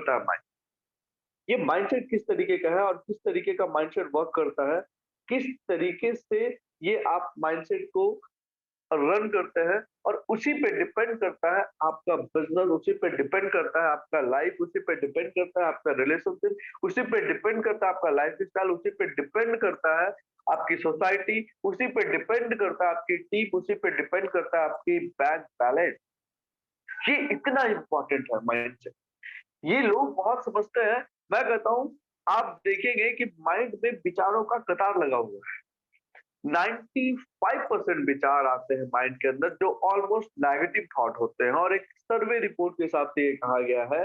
करता है माइंड। ये माइंडसेट किस तरीके का है और किस तरीके का माइंडसेट वर्क करता है, किस तरीके से ये आप माइंडसेट को रन करते हैं, और उसी पे डिपेंड करता है आपका बिजनेस, उसी पे डिपेंड करता है आपका लाइफ, उसी पे डिपेंड करता है आपका रिलेशनशिप, उसी पे डिपेंड करता है आपका लाइफ स्टाइल, उसी पे डिपेंड करता है आपकी सोसाइटी, उसी पे डिपेंड करता है आपकी टीम, उसी पे डिपेंड करता है आपकी बैंक बैलेंस। ये इतना इंपॉर्टेंट है माइंडसेट। ये लोग बहुत समझते हैं। मैं कहता हूँ, आप देखेंगे कि माइंड में विचारों का कतार लगा हुआ है। 95% विचार आते हैं माइंड के अंदर जो ऑलमोस्ट नेगेटिव थॉट होते हैं, और एक सर्वे रिपोर्ट के हिसाब से ये कहा गया है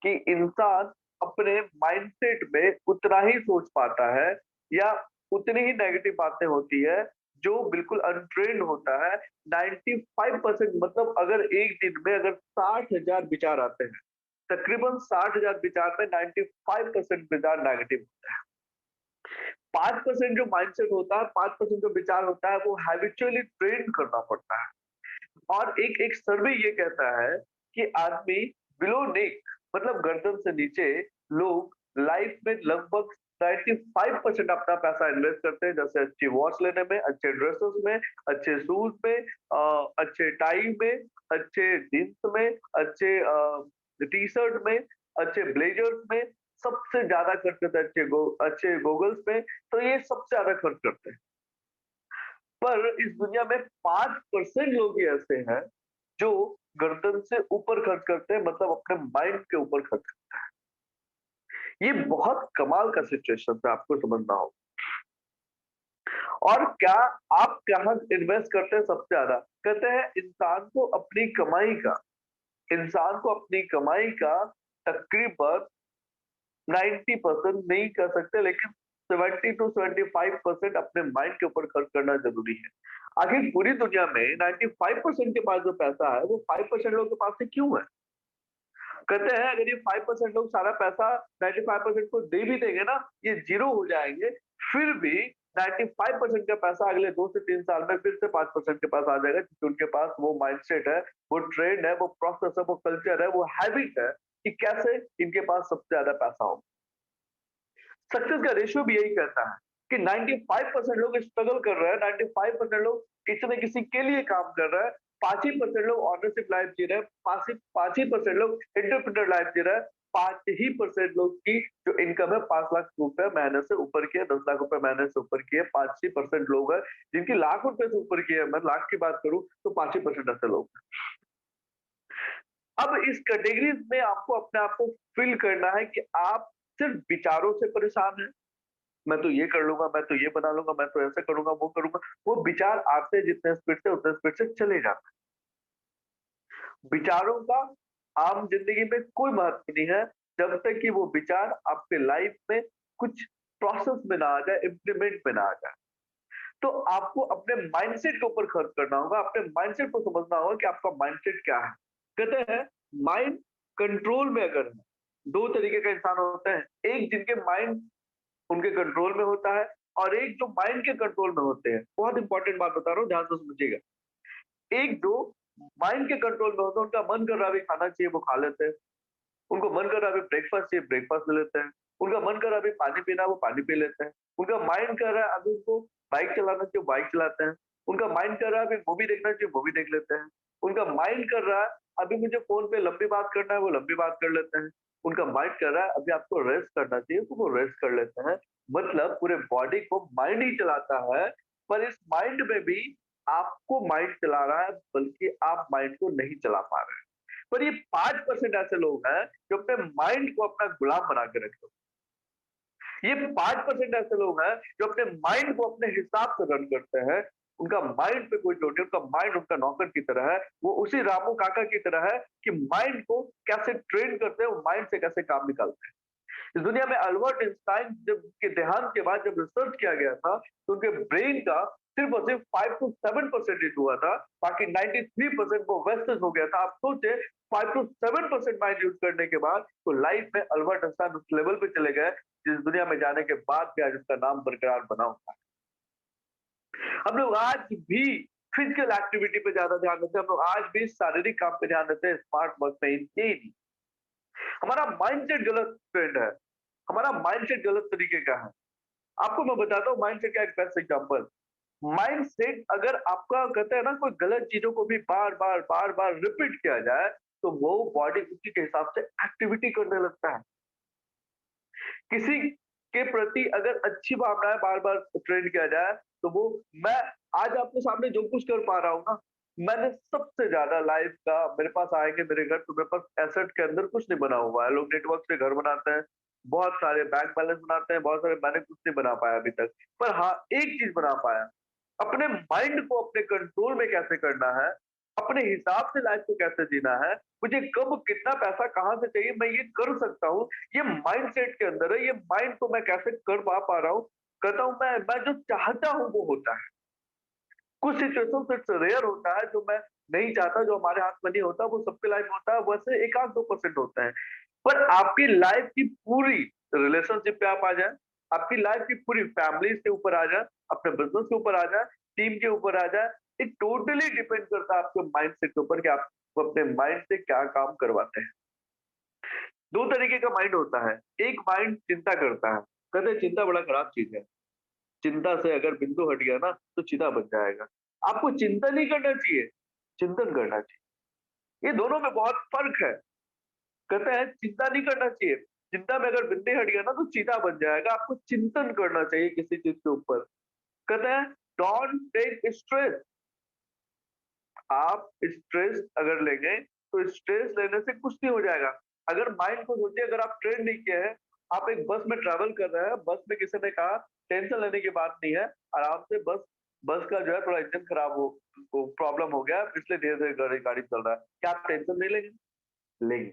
कि इंसान अपने माइंडसेट में उतना ही सोच पाता है, या उतनी ही नेगेटिव बातें होती है जो बिल्कुल अनट्रेन्ड होता है। 95% मतलब अगर एक दिन में अगर 60,000 विचार आते हैं, तकरीबन 60,000 विचार में 95% विचार नेगेटिव होते हैं। 5% जो माइंडसेट होता है, 5% जो विचार होता है, वो हैबिचुअली ट्रेन करना पड़ता है। और एक एक सर्वे ये कहता है कि आदमी बिलो नेक, मतलब गर्दन से नीचे, लोग लाइफ में लगभग 95% अपना पैसा इन्वेस्ट करते हैं, जैसे अच्छी वॉच लेने में, अच्छे ड्रेसेस में, अच्छे शूज में, अच्छे टाई में, अच्छे जींस में, अच्छे टी शर्ट में, अच्छे ब्लेजर्स में, सबसे ज्यादा खर्च करते हैं अच्छे गोगल्स में। तो ये सबसे ज्यादा खर्च करते हैं। पर इस दुनिया में 5% लोग ही ऐसे हैं जो गर्दन से ऊपर खर्च करते हैं, मतलब अपने माइंड के ऊपर खर्च करते हैं। ये बहुत कमाल का सिचुएशन है, आपको समझना होगा। और क्या आप कहाँ इन्वेस्ट करते हैं सबसे ज्यादा? कहते हैं इंसान को अपनी कमाई का तकरीबन 90% नहीं कर सकते, लेकिन 70 टू 75% अपने माइंड के ऊपर खर्च करना जरूरी है। आखिर पूरी दुनिया में 95% के पास जो पैसा है, वो 5% लोगों के पास से क्यों है? कहते हैं अगर ये 5% लोग सारा पैसा 95% को दे भी देंगे ना, ये जीरो हो जाएंगे, फिर भी 95% का पैसा अगले 2 से 3 साल में फिर से 5% के पास आ जाएगा, क्योंकि उनके पास वो माइंडसेट है, वो ट्रेंड है, वो प्रोसेस है, वो कल्चर है, वो हैबिट है कि कैसे इनके पास सबसे ज्यादा पैसा हो। सक्सेस का रेशियो भी यही कहता है कि 95% लोग स्ट्रगल कर रहे हैं, 95% लोग किसी न किसी के लिए काम कर रहे हैं, 5% लोग ऑनरशिप लाइफ जी रहे हैं, 5% लोग एंटरप्रेन्योर लाइफ जी रहे हैं, 5% लोग की जो इनकम है 5 लाख रुपए महीने से ऊपर की है, 10 लाख रुपए महीने से ऊपर की है। 5% लोग हैं जिनकी लाख रुपए से ऊपर की है। मैं लाख की बात करूं तो 5% ऐसे लोग हैं। अब इस कैटेगरीज में आपको अपने आप को फिल करना है कि आप सिर्फ विचारों से परेशान हैं। मैं तो ये कर लूंगा, मैं तो ये बना लूंगा, मैं तो ऐसे करूंगा, वो करूंगा। वो विचार आते जितने स्पीड से उतने स्पीड से चले जाते हैं। विचारों का आम जिंदगी में कोई महत्व नहीं है जब तक कि वो विचार आपके लाइफ में कुछ प्रोसेस में ना आ जाए, इम्प्लीमेंट में ना आ जाए। तो आपको अपने माइंडसेट के ऊपर खर्च करना होगा, अपने माइंडसेट को समझना होगा कि आपका माइंडसेट क्या है। कहते हैं माइंड कंट्रोल में अगर है, दो तरीके का इंसान होते हैं, एक जिनके माइंड उनके कंट्रोल में होता है, और एक जो माइंड के कंट्रोल में होते हैं। बहुत इंपॉर्टेंट बात बता रहा हूँ, ध्यान से समझिएगा। एक जो माइंड के कंट्रोल में होता है, उनका मन कर रहा है अभी खाना चाहिए, वो खा लेते हैं। उनको मन कर रहा है अभी ब्रेकफास्ट चाहिए, ब्रेकफास्ट ले लेते हैं। उनका मन कर रहा है अभी पानी पीना है, वो पानी पी लेते हैं। उनका माइंड कर रहा है अभी उनको बाइक चलाना चाहिए, बाइक चलाते हैं। उनका माइंड कर रहा है अभी मूवी देखना चाहिए, मूवी देख लेते हैं। उनका माइंड कर रहा है अभी मुझे फोन पे लंबी बात करना है, वो लंबी बात कर लेते हैं। उनका माइंड कर रहा है अभी आपको रेस्ट करना चाहिए, तो वो रेस्ट कर लेते हैं। मतलब पूरे बॉडी को माइंड ही चलाता है। पर इस माइंड में भी आपको माइंड चला रहा है, बल्कि आप माइंड को नहीं चला पा रहे हैं। पर ये 5% ऐसे लोग हैं जो अपने माइंड को अपना गुलाम बना के रखते हैं। ये 5% ऐसे लोग हैं जो अपने माइंड को अपने हिसाब से रन करते हैं। उनका माइंड पे कोई जोर नहीं, उनका माइंड उनका नौकर की तरह है। वो उसी रामू काका की तरह है कि माइंड को कैसे ट्रेन करते हैं, वो माइंड से कैसे काम निकालते हैं। इस दुनिया में अल्बर्ट आइंस्टाइन जब के देहांत के बाद जब रिसर्च किया गया था, तो उनके ब्रेन का सिर्फ और सिर्फ 5 to 7% हुआ था। बाकी 93% वो वेस्टेज हो गया था। आप सोचे 5 to 7% माइंड यूज करने के बाद तो लाइफ में अल्बर्ट आइंस्टाइन उस लेवल पे चले गए जिस दुनिया में जाने के बाद भी आज उसका नाम बरकरार बना हुआ है। हम लोग आज भी फिजिकल एक्टिविटी पे ज्यादा ध्यान देते हैं, हम लोग आज भी शारीरिक काम पे ध्यान देते हैं, स्मार्ट वर्क पे इनके ही नहीं। हमारा माइंडसेट गलत ट्रेंड है, हमारा माइंडसेट गलत तरीके का है। आपको मैं बताता हूँ माइंडसेट का एक बेस्ट एग्जांपल। माइंडसेट अगर आपका कहते हैं ना कोई गलत चीजों को भी बार-बार रिपीट किया जाए, तो वो बॉडी उसी के हिसाब से एक्टिविटी करने लगता है। किसी के प्रति अगर अच्छी भावनाएँ बार-बार ट्रेंड किया जाए, तो वो मैं आज आपके सामने जो कुछ कर पा रहा हूँ ना, मैंने सबसे ज़्यादा लाइफ़ का मेरे पास आएँगे मेरे घर, तो मेरे पास एसेट के अंदर कुछ नहीं बना हुआ है। लोग नेटवर्क से घर बनाते हैं, बहुत सारे बैंक बैलेंस बनाते हैं, बहुत सारे मैंने कुछ नहीं बना पाया अभी तक। पर हाँ, एक चीज़ बना पाया, अपने माइंड को अपने कंट्रोल में कैसे करना है, अपने हिसाब से लाइफ़ को कैसे जीना है, मुझे कब कितना पैसा कहाँ से चाहिए, मैं ये कर सकता हूँ, ये माइंडसेट के अंदर है, ये माइंड को मैं कैसे कर पा रहा हूँ, कहता हूँ मैं जो चाहता हूँ वो होता है। कुछ सिचुएशंस इट्स रेयर होता है जो मैं नहीं चाहता, जो हमारे हाथ में नहीं होता, वो सबके लाइफ में होता है, वैसे 1 आध 2% होता है। पर आपकी लाइफ की पूरी रिलेशनशिप पे आप आ जाएँ, आपकी लाइफ की पूरी फैमिली के ऊपर आ जाए, अपने बिज़नेस के ऊपर आ जाए, टीम के ऊपर आ जाए, इट टोटली डिपेंड करता है आपके माइंडसेट के ऊपर कि आप अपने माइंड से क्या काम करवाते हैं। 2 तरीके का माइंड होता है, एक माइंड चिंता करता है, कहते हैं चिंता बड़ा खराब चीज़ है। चिंता से अगर बिंदु हट गया ना, तो चिता बन जाएगा। आपको चिंता नहीं करना चाहिए, चिंतन करना चाहिए। ये दोनों में बहुत फ़र्क है। कहते हैं चिंता नहीं करना चाहिए, चिंता में अगर बिंदु हट गया ना तो चीता बन जाएगा। आपको चिंतन करना चाहिए किसी चीज़ के ऊपर। कहते हैं डोंट टेक स्ट्रेस। आप स्ट्रेस अगर लेंगे, तो स्ट्रेस लेने से कुछ नहीं हो जाएगा। अगर माइंड को सोचिए अगर आप ट्रेन नहीं किए हैं, आप एक बस में ट्रैवल कर रहे हैं, बस में किसी ने कहा टेंशन लेने की बात नहीं है, आराम से बस बस का जो है थोड़ा इंजन खराब हो प्रॉब्लम हो गया, इसलिए धीरे-धीरे गाड़ी गाड़ी चल रहा है। क्या आप टेंशन नहीं लेंगे? लेंगे।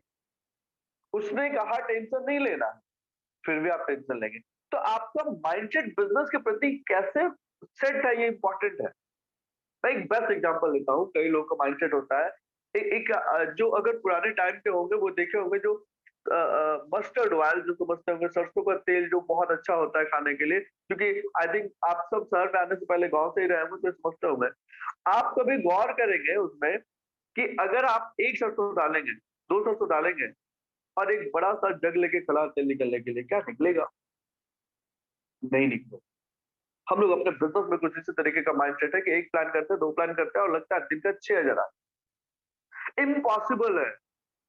उसने कहा टेंशन नहीं लेना, फिर भी आप टेंशन लेंगे। तो आपका माइंडसेट बिज़नेस के प्रति कैसे सेट है ये इम्पोर्टेंट है। मैं एक बेस्ट एग्जांपल लेता हूँ, कई लोगों का माइंडसेट होता है। जो अगर पुराने टाइम के होंगे वो देखे होंगे जो मस्टर्ड ऑयल जो समझते होंगे, सरसों का तेल जो बहुत अच्छा होता है खाने के लिए, क्योंकि आई थिंक आप सब शहर में आने से पहले गाँव से ही रहे होंगे तो समझते होंगे। आप कभी गौर करेंगे उसमें कि अगर आप 1 सरसों डालेंगे, 2 सरसों डालेंगे और एक बड़ा-सा जग लेके खड़ा तेल निकलने के लिए, क्या निकलेगा? नहीं निकलेगा। हम लोग अपने बिज़नेस में कुछ इसी तरीके का माइंडसेट है कि 1 प्लान करते हैं, 2 प्लान करते हैं और लगता है दिन का 6000 आ इम्पॉसिबल है।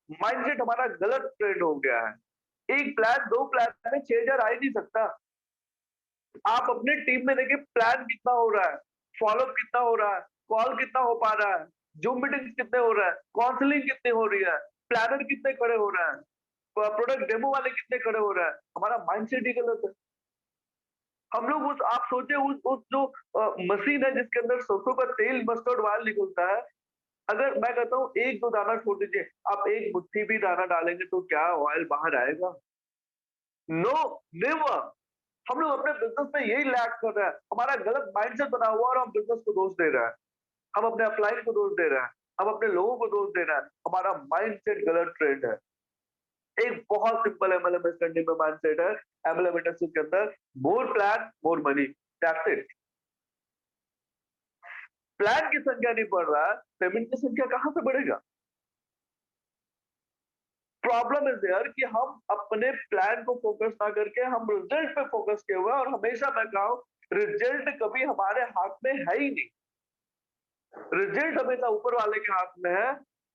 माइंडसेट हमारा गलत ट्रेंड हो गया है। 1 प्लान, 2 प्लान में 6000 आ ही नहीं सकता। आप अपने टीम में देखिए प्लान कितना हो रहा है, फ़ॉलो अप कितना हो रहा है, कॉल कितना हो पा रहा है, ज़ूम मीटिंग्स कितने हो रहा है, काउंसलिंग कितनी हो रही है, प्लानर कितने खड़े हो रहे हैं, प्रोडक्ट डेमो वाले कितने खड़े हो रहे हैं। हमारा माइंडसेट ही गलत है। हम लोग उस आप सोचिए उस जो मशीन है जिसके अंदर सरसों का तेल मस्टर्ड ऑयल निकलता है, अगर मैं कहता हूँ 1-2 दाना छोड़ दीजिए, आप 1 मुट्ठी भी दाना डालेंगे तो क्या ऑयल बाहर आएगा? No, never. हम लोग अपने बिज़नेस में यही लैक कर रहे हैं। हमारा गलत माइंडसेट बना हुआ है और हम बिज़नेस को दोष दे रहे हैं। हम अपने अपलाइन को दोष दे रहे हैं। हम अपने लोगों को दोष दे रहे हैं। हमारा माइंडसेट गलत ट्रेंड है। एक बहुत सिंपल एमएलएम अंडरस्टैंडिंग में माइंडसेट है। एमएलएम इंडस्ट्री के अंदर more plan, more money, that's it. Plan की संख्या नहीं बढ़ रहा है, पेमेंट की संख्या कहाँ से बढ़ेगा? प्रॉब्लम इज़ देयर कि हम अपने प्लान को फोकस ना करके हम रिजल्ट पे फोकस किए हुए हैं और हमेशा मैं कहा हूँ, रिजल्ट कभी हमारे हाथ में है ही नहीं। रिजल्ट हमेशा ऊपर वाले के हाथ में है,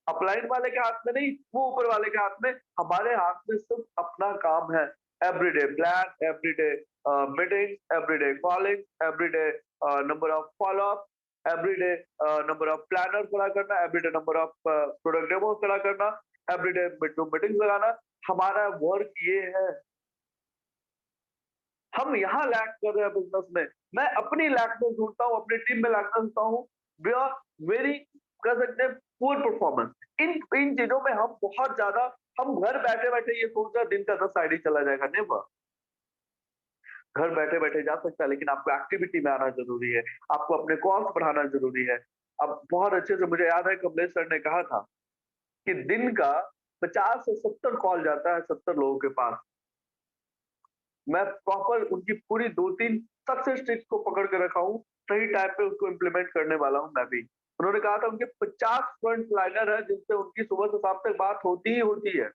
अपलाइन वाले के हाथ में नहीं, वो ऊपर वाले के हाथ में। हमारे हाथ में सिर्फ अपना काम है। Everyday plan, everyday meeting, everyday calling, everyday number of follow up, everyday number of planner खड़ा करना, everyday number of product demo खड़ा करना, एवरीडे मीटिंग्स लगाना। हमारा वर्क ये है। हम यहाँ लैग कर रहे हैं बिज़नेस में। मैं अपनी लैगनेस ढूँढता हूँ, अपनी टीम में लैगनेस ढूँढता हूँ। वी आर वेरी कह सकते हैं पुअर परफॉर्मेंस। इन इन चीज़ों में हम बहुत ज़्यादा हम घर बैठे-बैठे ये सोच रहे हैं दिन का 10 आईडी चला जाएगा, नेवर। घर बैठे-बैठे जा सकता है लेकिन आपको एक्टिविटी में आना ज़रूरी है। आपको अपने कॉल्स बढ़ाना ज़रूरी है। अब बहुत अच्छे से मुझे याद है कमलेश सर ने कहा था कि दिन का 50 से 70 कॉल जाता है 70 लोगों के पास। मैं प्रॉपर उनकी पूरी 2-3 सक्सेस ट्रिक्स को पकड़ के रखा हूँ, सही टाइम पे उसको इम्प्लीमेंट करने वाला हूँ मैं भी। उन्होंने कहा था उनके 50 फ्रंट लाइनर हैं जिनसे उनकी सुबह से शाम तक बात होती ही होती है।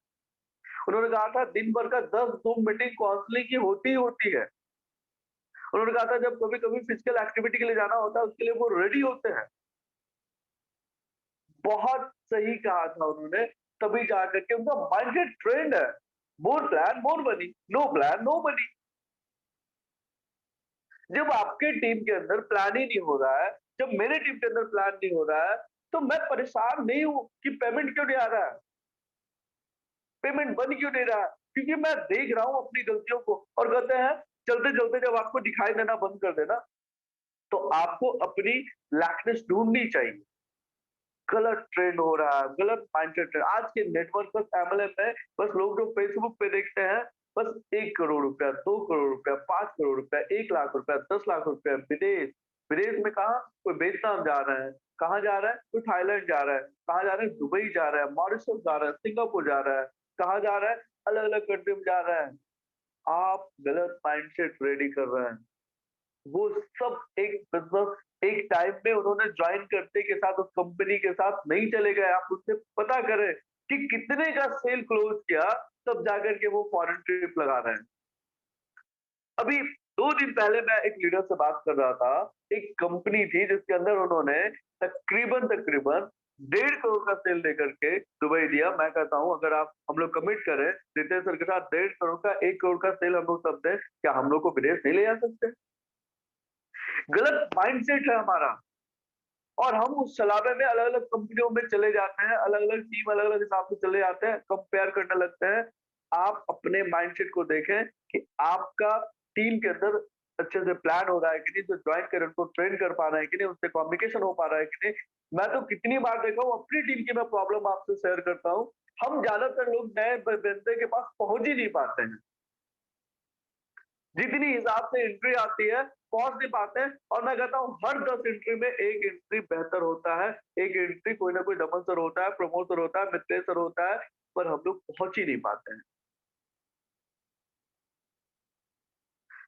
उन्होंने कहा था दिन भर का 10 ज़ूम मीटिंग काउंसलिंग की होती ही होती है। उन्होंने कहा था जब कभी-कभी फिजिकल एक्टिविटी के लिए जाना होता है उसके लिए वो रेडी होते हैं। बहुत सही कहा था उन्होंने, तभी जाकर के उनका माइंडसेट ट्रेंड है। More plan more money, no plan no money. जब आपके टीम के अंदर प्लान ही नहीं हो रहा है, जब मेरे टीम के अंदर प्लान नहीं हो रहा है, तो मैं परेशान नहीं हूँ कि पेमेंट क्यों नहीं आ रहा है, पेमेंट बन क्यों नहीं रहा है? क्योंकि मैं देख रहा हूँ अपनी गलतियों को और कहते हैं चलते-चलते जब आपको दिखाई देना बंद कर देना, तो आपको अपनी लैकनेस ढूँढनी चाहिए। गलत ट्रेंड हो रहा है, गलत माइंडसेट है। आज के नेटवर्क बस एमएलएम है, बस लोग जो फेसबुक पे देखते हैं, बस 1 करोड़ रुपया, 2 करोड़ रुपया, 5 करोड़ रुपया, 1 लाख रुपया, 10 लाख रुपया विदेश। विदेश में कहाँ? कोई वियतनाम जा रहा है, कहाँ जा रहा है? कोई थाईलैंड जा रहा है, कहाँ जा रहा है? दुबई जा रहा है, मॉरिशस जा रहा है, सिंगापुर जा रहा है, कहाँ जा रहा है? अलग-अलग कंट्री में जा रहा है। आप गलत माइंडसेट रेडी कर रहे हैं। वो सब एक बिज़नेस एक टाइम में उन्होंने जॉइन करते के साथ उस कंपनी के साथ नहीं चले गए। आप उससे पता करें कि कितने का सेल क्लोज़ किया, तब जाकर के वो फॉरेन ट्रिप लगा रहे हैं। अभी 2 दिन पहले मैं एक लीडर से बात कर रहा था। एक कंपनी थी जिसके अंदर उन्होंने तकरीबन 1.5 करोड़ का सेल लेकर के दुबई दिया। मैं कहता हूँ अगर आप हम लोग कमिट करें रितेश सर के साथ 1.5 करोड़ का 1 करोड़ का सेल हम लोग सब दें, क्या हम लोग को विदेश नहीं ले जा सकते? गलत माइंडसेट है हमारा। और हम उस सलावे में अलग-अलग कंपनियों में चले जाते हैं, अलग-अलग टीम अलग-अलग हिसाब से चले जाते हैं, कंपेयर करने लगते हैं। आप अपने माइंडसेट को देखें कि आपका टीम के अंदर अच्छे से प्लान हो रहा है कि नहीं, जो जॉइन करे उनको ट्रेन कर पा रहे हैं कि नहीं, उससे कम्युनिकेशन हो पा रहा है कि नहीं। मैं तो कितनी बार देखा हूँ अपनी टीम की मैं प्रॉब्लम आपसे शेयर करता हूँ। हम ज्यादातर लोग नए बंदे के पास पहुँच ही नहीं पाते हैं। जितनी हिसाब से एंट्री आती है, पहुँच नहीं पाते हैं और मैं कहता हूँ हर 10 एंट्री में 1 एंट्री बेहतर होता है, 1 एंट्री कोई ना कोई दमन सर होता है, प्रमोद सर होता है, मिथिलेश सर होता है, पर हम लोग पहुँच ही नहीं पाते हैं।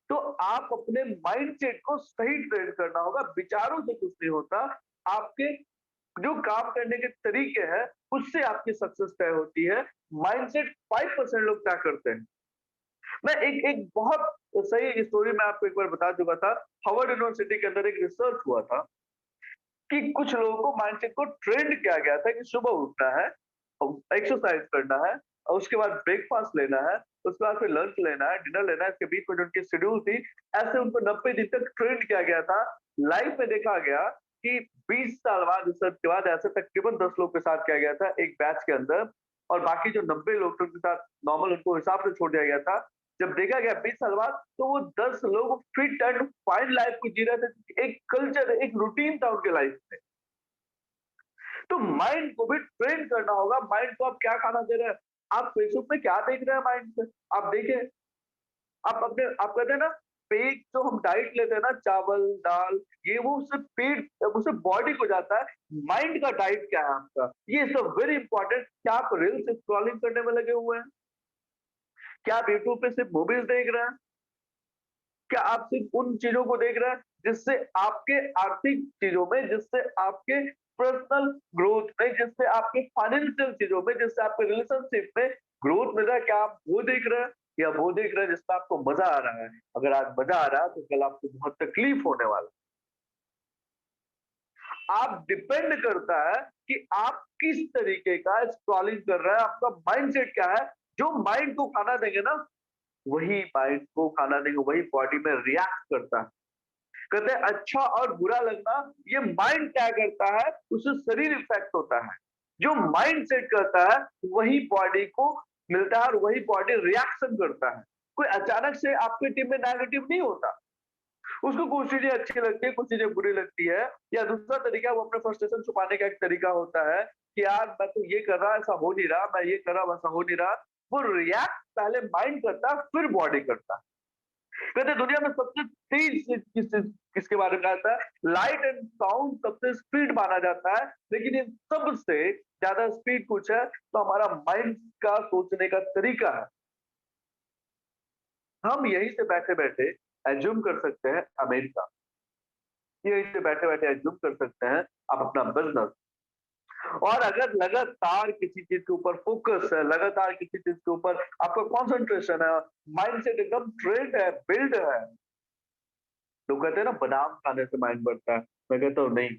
तो आप अपने माइंडसेट को सही ट्रेन करना होगा, विचारों से कुछ नहीं होता, आपके जो काम करने के तरीके हैं, उससे आपकी सक्सेस तय होती है। माइंडसेट 5% लोग क्या करते हैं। मैं एक एक बहुत सही स्टोरी मैं आपको एक बार बता चुका था। हार्वर्ड यूनिवर्सिटी के अंदर एक रिसर्च हुआ था कि कुछ लोगों को माइंडसेट को ट्रेंड किया गया था कि सुबह उठना है, एक्सरसाइज करना है और उसके बाद ब्रेकफास्ट लेना है, उसके बाद फिर लंच लेना है, डिनर लेना है, इसके बीच में जो उनकी शेड्यूल थी, ऐसे उनको 90 दिन तक ट्रेंड किया गया था। लाइफ में देखा गया कि 20 साल बाद रिसर्च के बाद ऐसे तकरीबन 10 लोग के साथ किया गया था एक बैच के अंदर और बाकी जो 90 लोग थे उनके साथ नॉर्मल उनको हिसाब से छोड़ दिया गया था। जब देखा गया 20 साल बाद तो वो 10 लोग फिट एंड फाइन लाइफ को जी रहे थे। एक कल्चर, एक रूटीन था उनके लाइफ में। तो माइंड को भी ट्रेन करना होगा। माइंड को आप क्या खाना दे रहे हैं? आप फेसबुक पे क्या देख रहे हैं माइंड से? आप देखें, आप कहते हैं ना पेट जो हम डाइट लेते हैं ना चावल, दाल, ये वो उससे पेट उससे बॉडी को जाता है। माइंड का डाइट क्या है आपका? ये इज़ अ वेरी इंपोर्टेंट। क्या आप रील्स स्क्रॉलिंग करने में लगे हुए हैं? क्या आप यूट्यूब पे सिर्फ मूवीज़ देख रहे हैं? क्या आप सिर्फ उन चीज़ों को देख रहे हैं जिससे आपके आर्थिक चीज़ों में, जिससे आपके पर्सनल ग्रोथ में, जिससे आपके फाइनेंशियल चीज़ों में, जिससे आपके रिलेशनशिप में ग्रोथ मिल रहा है, क्या आप वो देख रहे हैं या वो देख रहे हैं जिसमें आपको मज़ा आ रहा है? अगर आज मज़ा आ रहा है तो कल आपको बहुत तकलीफ होने वाला है। आप डिपेंड करता है कि आप किस तरीके का स्क्रॉलिंग कर रहे हैं, आपका माइंडसेट क्या है? जो माइंड को खाना देंगे ना, वही माइंड को खाना देंगे, वही बॉडी में रिएक्ट करता है। कहते हैं अच्छा और बुरा लगना ये माइंड क्या करता है उससे शरीर इफेक्ट होता है। जो माइंड सेट करता है वही बॉडी को मिलता है और वही बॉडी रिएक्शन करता है। कोई अचानक से आपकी टीम में नेगेटिव नहीं होता। उसको कुछ चीजें अच्छी लगती है, कुछ चीजें बुरी लगती है या दूसरा तरीका वो अपने फ्रस्ट्रेशन छुपाने का एक तरीका होता है कि यार मैं तो ये कर रहा ऐसा हो नहीं रहा, मैं ये कर रहा वैसा हो नहीं रहा। वो रिएक्ट पहले माइंड करता है फिर बॉडी करता है। कहते हैं दुनिया में सबसे तेज चीज किसके बारे में आता है? लाइट एंड साउंड सबसे स्पीड माना जाता है, लेकिन इन सबसे ज्यादा स्पीड कुछ है तो हमारा माइंड का सोचने का तरीका है। हम यहीं से बैठे-बैठे एज्यूम कर सकते हैं अमेरिका, यहीं से बैठे-बैठे एज्यूम कर सकते हैं आप अपना बिज़नेस, और अगर लगातार किसी चीज के ऊपर फोकस है, लगातार किसी चीज के ऊपर आपका कंसंट्रेशन है, माइंडसेट एकदम ट्रेंड है, बिल्ड है। लोग कहते हैं ना बादाम खाने से माइंड बढ़ता है, मैं कहता हूँ नहीं।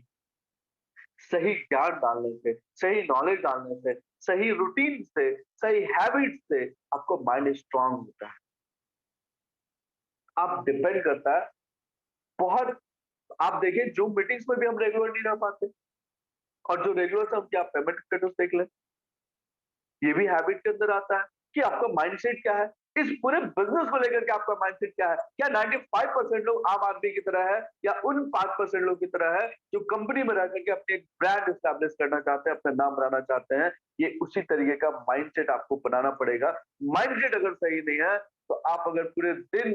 सही ज्ञान डालने से, सही नॉलेज डालने से, सही रूटीन से, सही हैबिट से आपको माइंड स्ट्रांग होता है। आप डिपेंड करता है बहुत। आप देखिए जो मीटिंग्स में भी हम रेगुलर नहीं रह पाते, और जो रेगुलर से हम क्या पेमेंट स्टेटस देख लें, ये भी हैबिट के अंदर आता है कि आपका माइंडसेट क्या है। इस पूरे बिजनेस को लेकर के आपका माइंडसेट क्या है। क्या 95% लोग आम आदमी की तरह है, या उन 5% लोग की तरह है जो कंपनी में रह करके अपने एक ब्रांड एस्टैब्लिश करना चाहते हैं, अपना नाम बनाना चाहते हैं। ये उसी तरीके का माइंडसेट आपको बनाना पड़ेगा। माइंडसेट अगर सही नहीं है तो आप अगर पूरे दिन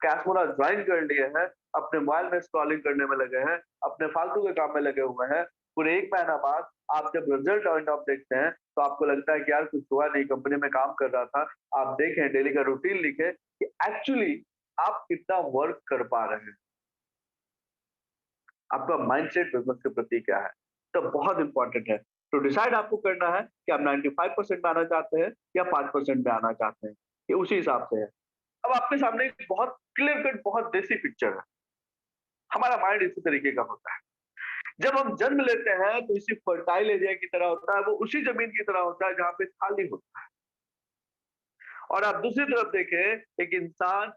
कैसमोरा ज्वाइन कर लिए हैं, अपने मोबाइल में स्क्रॉलिंग करने में लगे हैं, अपने फालतू के काम में लगे हुए हैं, पूरे 1 महीना बाद आप जब रिजल्ट एंड ऑफ देखते हैं तो आपको लगता है कि यार कुछ हुआ नहीं, कंपनी में काम कर रहा था। आप देखें डेली का रूटीन लिखें कि एक्चुअली आप कितना वर्क कर पा रहे हैं। आपका माइंडसेट बिजनेस के प्रति क्या है, तो बहुत इंपॉर्टेंट है। तो डिसाइड आपको करना है कि आप 95% में आना चाहते हैं या 5% में आना चाहते हैं, ये उसी हिसाब से है। अब आपके सामने एक बहुत क्लियर कट, बहुत देसी पिक्चर है। हमारा माइंड इसी तरीके का होता है। जब हम जन्म लेते हैं तो इसी फर्टाइल एरिया की तरह होता है, वो उसी जमीन की तरह होता है जहाँ पे खाली होता है। और आप दूसरी तरफ देखें, एक इंसान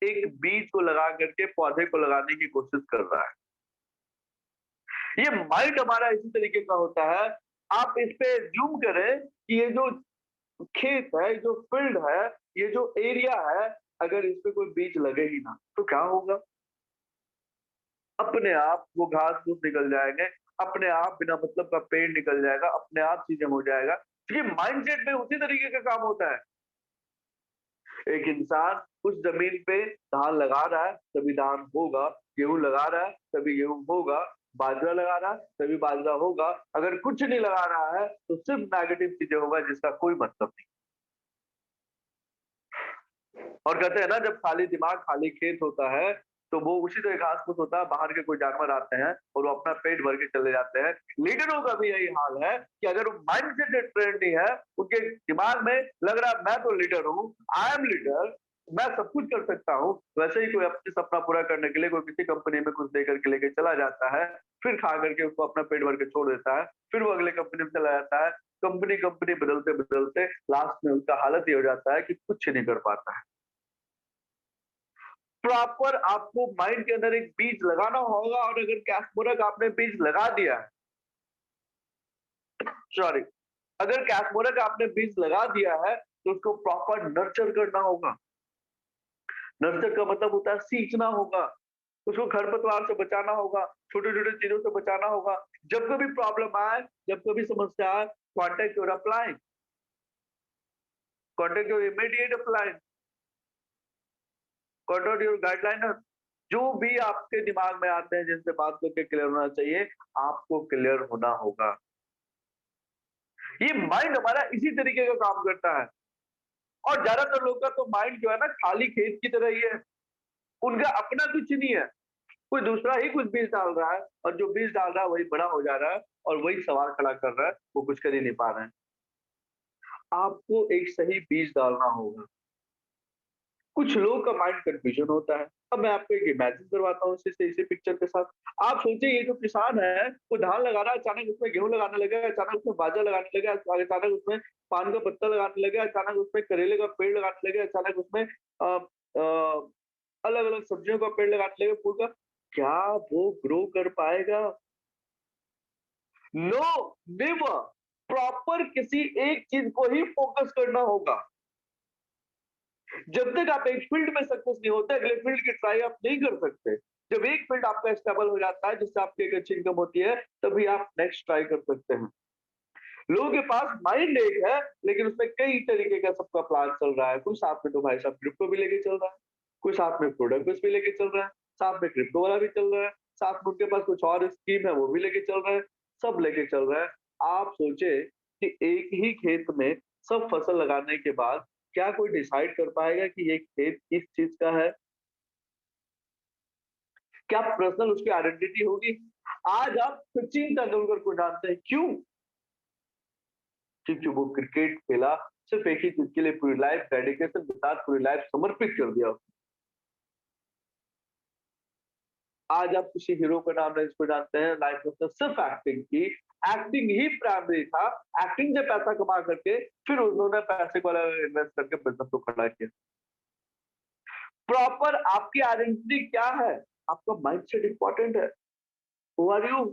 एक बीज को लगा करके पौधे को लगाने की कोशिश कर रहा है। ये माइंड हमारा इसी तरीके का होता है। आप इस पे जूम करें कि ये जो खेत है, जो फील्ड है, ये जो एरिया है, अगर इस पे कोई बीज लगे ही ना तो क्या होगा। अपने आप वो घास फूस निकल जाएंगे, अपने आप बिना मतलब का पेड़ निकल जाएगा, अपने आप चीजें हो जाएगा, क्योंकि माइंडसेट में उसी तरीके का काम होता है। एक इंसान उस जमीन पे धान लगा रहा है तभी धान होगा, गेहूं लगा रहा है तभी गेहूं होगा, बाजरा लगा रहा है तभी बाजरा होगा। अगर कुछ नहीं लगा रहा है तो सिर्फ नेगेटिव चीजें होगा जिसका कोई मतलब नहीं। और कहते हैं ना जब खाली दिमाग खाली खेत होता है तो वो उसी तरह घास फूस होता है, बाहर के कोई जानवर आते हैं और वो अपना पेट भर के चले जाते हैं। लीडरों का भी यही हाल है कि अगर वो माइंड सेट ट्रेंड नहीं है, उनके दिमाग में लग रहा है मैं तो लीडर हूँ, आई एम लीडर, मैं सब कुछ कर सकता हूँ। वैसे ही कोई अपने सपना पूरा करने के लिए कोई किसी कंपनी में कुछ दे करके लेके चला जाता है, फिर खा करके उसको अपना पेट भर के छोड़ देता है, फिर वो अगले कंपनी में चला जाता है। कंपनी कंपनी बदलते बदलते लास्ट में उसका हालत ये हो जाता है कि कुछ नहीं कर पाता है। प्रॉपर आपको माइंड के अंदर एक बीज लगाना होगा, और अगर कैस्मोरक आपने बीज लगा दिया है, सॉरी, अगर कैस्मोरक आपने बीज लगा दिया है तो उसको प्रॉपर नर्चर करना होगा। नर्चर का मतलब होता है सींचना होगा, उसको खरपतवार से बचाना होगा, छोटे छोटे चीजों से बचाना होगा। जब कभी प्रॉब्लम आए, जब कभी समस्या आए, contact your upline, contact your immediate upline, contact your guideliner. जो भी आपके दिमाग में आते हैं जिनसे बात करके क्लियर होना चाहिए, आपको क्लियर होना होगा। ये माइंड हमारा इसी तरीके का काम करता है। और ज्यादातर लोग का तो माइंड जो है ना खाली खेत की तरह ही है, उनका अपना कुछ नहीं है। कोई दूसरा ही कुछ बीज डाल रहा है, और जो बीज डाल रहा है वही बड़ा हो जा रहा है, और वही सवाल खड़ा कर रहा है, वो कुछ कर ही नहीं पा रहे हैं। आपको एक सही बीज डालना होगा। कुछ लोगों का माइंड कंफ्यूजन होता है। अब मैं आपको एक इमेजिन करवाता हूँ इसी पिक्चर के साथ। आप सोचिए ये जो किसान है वो धान लगा रहा है, अचानक उसमें गेहूं लगाने लगा, अचानक उसमें बाजरा लगाने लगा, अचानक उसमें पान का पत्ता लगाने लगा, अचानक उसमें करेले का पेड़ लगाने लगा, अचानक उसमें अलग अलग सब्जियों का पेड़ लगाने लगे, फूल का। क्या वो ग्रो कर पाएगा? No, never. प्रॉपर किसी एक चीज को ही फोकस करना होगा। जब तक आप एक फील्ड में सक्सेस नहीं होते, अगले फील्ड की ट्राई आप नहीं कर सकते। जब एक फील्ड आपका स्टेबल हो जाता है जिससे आपकी एक अच्छी इनकम होती है, तभी आप नेक्स्ट ट्राई कर सकते हैं। लोगों के पास माइंड एक है, लेकिन उसमें कई तरीके का सबका प्लान चल रहा है। कोई साथ में तो भाई साहब क्रिप्टो भी लेके चल रहा है, कोई साथ में प्रोडक्ट बेस भी लेके चल रहा है, साथ में क्रिप्टो वाला भी चल रहा है, साथ में उनके पास कुछ और स्कीम है वो भी लेके चल रहे हैं, सब लेके चल रहा है। आप सोचे कि एक ही खेत में सब फसल लगाने के बाद क्या कोई डिसाइड कर पाएगा कि ये खेत किस चीज का है? क्या पर्सनल उसकी आइडेंटिटी होगी? आज आप सचिन तेंदुलकर को जानते हैं, क्यों? क्योंकि वो क्रिकेट खेला सिर्फ एक ही चीज के लिए, पूरी लाइफ डेडिकेशन के साथ पूरी लाइफ समर्पित कर दिया। आज आप किसी हीरो का नाम नहीं इसको जानते हैं, लाइफ में उसने सिर्फ एक्टिंग की, एक्टिंग ही प्राइमरी था, एक्टिंग से पैसा कमा करके फिर उन्होंने पैसे को इन्वेस्ट करके बिजनेस को खड़ा किया। प्रॉपर आपकी आइडेंटिटी क्या है? आपका माइंडसेट इंपॉर्टेंट है। Who are you?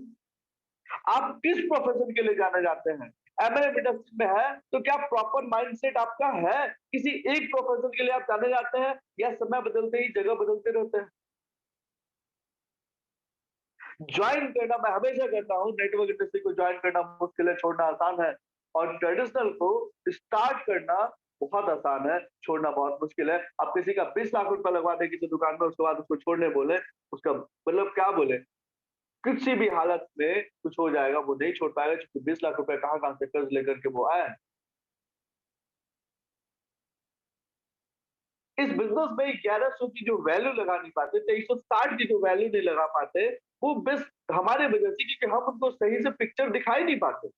आप किस प्रोफेशन के लिए जाने जाते हैं? एमएलए इंडस्ट्री में है तो क्या प्रॉपर माइंडसेट आपका है? किसी एक प्रोफेशन के लिए आप जाने जाते हैं या समय बदलते ही जगह बदलते रहते हैं? ज्वाइन करना मैं हमेशा कहता हूँ, नेटवर्क इंडस्ट्री को ज्वाइन करना मुश्किल है, छोड़ना आसान है। और ट्रेडिशनल को स्टार्ट करना बहुत आसान है, छोड़ना बहुत मुश्किल है। आप किसी का 20 लाख रुपए लगवा दें किसी दुकान में, उसके बाद उसको छोड़ने बोले, उसका मतलब क्या बोले? किसी भी हालत में कुछ हो जाएगा, वो नहीं छोड़ पाएगा, क्योंकि 20 लाख रुपए कहाँ-कहाँ से कर्ज लेकर के वो आया है। इस बिज़नेस में 1100 की जो वैल्यू लगा नहीं पाते, 2360 की जो वैल्यू नहीं लगा पाते, वो बस हमारे वजह से, क्योंकि हम उनको सही से पिक्चर दिखा ही नहीं पाते।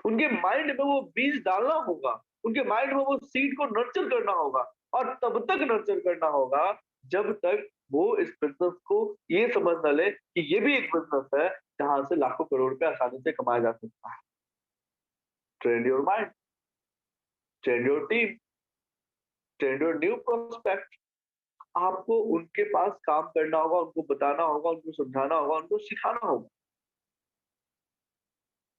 उनके माइंड में वो बीज डालना होगा, उनके माइंड में वो सीड को नर्चर करना होगा, और तब तक नर्चर करना होगा जब तक वो इस बिज़नेस को ये समझ ना ले कि ये भी एक बिज़नेस है, जहाँ से लाखों करोड़ रुपए आसानी से कमाया जा सकता है। Train your mind, train your team, train your new prospect. आपको उनके पास काम करना होगा, उनको बताना होगा, उनको समझाना होगा, उनको सिखाना होगा।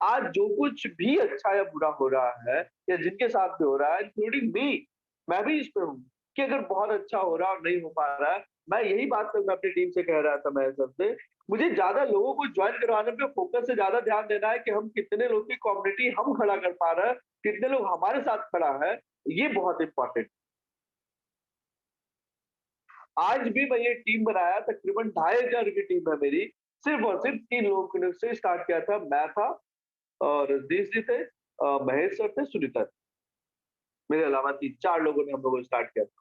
आज जो कुछ भी अच्छा या बुरा हो रहा है या जिनके साथ भी हो रहा है, इंक्लूडिंग मी, मैं भी इसमें हूँ, कि अगर बहुत अच्छा हो रहा है और नहीं हो पा रहा है, मैं यही बात कल मैं अपनी टीम से कह रहा था, मैं सबसे, मुझे ज्यादा लोगों को ज्वाइन करवाने पे फोकस से ज्यादा ध्यान देना है कि हम कितने लोग की कम्युनिटी हम खड़ा कर पा रहे हैं, कितने लोग हमारे साथ खड़ा है, ये बहुत इंपॉर्टेंट। आज भी मैं ये टीम बनाया, तकरीबन 2500 की टीम है मेरी, सिर्फ और सिर्फ 3 लोगों से स्टार्ट किया था। मैं था, और रजनीश जी थे, महेश सर थे, सुनीता थी। मेरे अलावा 3-4 लोगों ने हम लोगों ने स्टार्ट किया था।